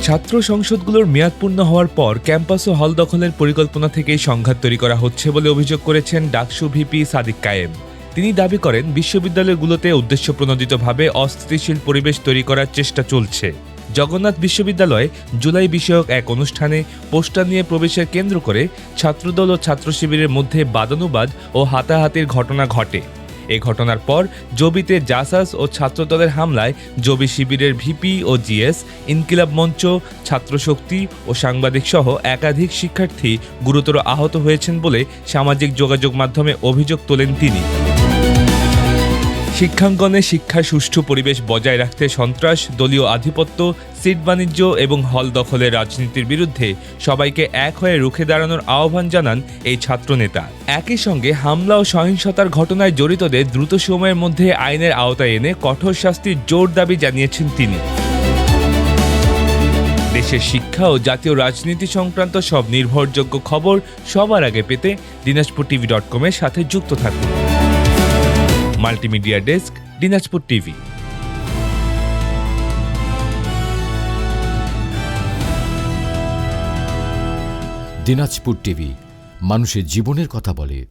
ছাত্র সংসদগুলোর মেয়াদ পূর্ণ হওয়ার পর ক্যাম্পাস ও হল দখলের পরিকল্পনা থেকেই সংঘাত তৈরি করা হচ্ছে বলে অভিযোগ করেছেন ডাকসু ভিপি সাদিক কায়েম। তিনি দাবি করেন, বিশ্ববিদ্যালয়গুলোতে উদ্দেশ্যপ্রণোদিতভাবে অস্থিতিশীল পরিবেশ তৈরি করার চেষ্টা চলছে। জগন্নাথ বিশ্ববিদ্যালয়ে জুলাই বিষয়ক এক অনুষ্ঠানে পোস্টার নিয়ে প্রবেশের কেন্দ্র করে ছাত্রদল ও ছাত্র শিবিরের মধ্যে বাদানুবাদ ও হাতাহাতির ঘটনা ঘটে। এ ঘটনার পর জবিতে জাসাস ও ছাত্রদলের হামলায় জবি শিবিরের ভিপি ও জিএস, ইনকিলাব মঞ্চ, ছাত্রশক্তি ও সাংবাদিক সহ একাধিক শিক্ষার্থী গুরুতর আহত হয়েছেন বলে সামাজিক যোগাযোগ মাধ্যমে অভিযোগ তোলেন তিনি। শিক্ষাঙ্গনে শিক্ষার সুষ্ঠু পরিবেশ বজায় রাখতে সন্ত্রাস, দলীয় আধিপত্য, সিট বাণিজ্য এবং হল দখলের রাজনীতির বিরুদ্ধে সবাইকে এক হয়ে রুখে দাঁড়ানোর আহ্বান জানান এই ছাত্রনেতা। একই সঙ্গে হামলা ও সহিংসতার ঘটনায় জড়িতদের দ্রুত সময়ের মধ্যে আইনের আওতায় এনে কঠোর শাস্তির জোর দাবি জানিয়েছেন তিনি। দেশের শিক্ষা ও জাতীয় রাজনীতি সংক্রান্ত সব নির্ভরযোগ্য খবর সবার আগে পেতে dinajpurtv.com এর সাথে যুক্ত থাকুন। Multimedia desk, Dinajpur TV. Dinajpur TV, মানুষের জীবনের কথা বলে।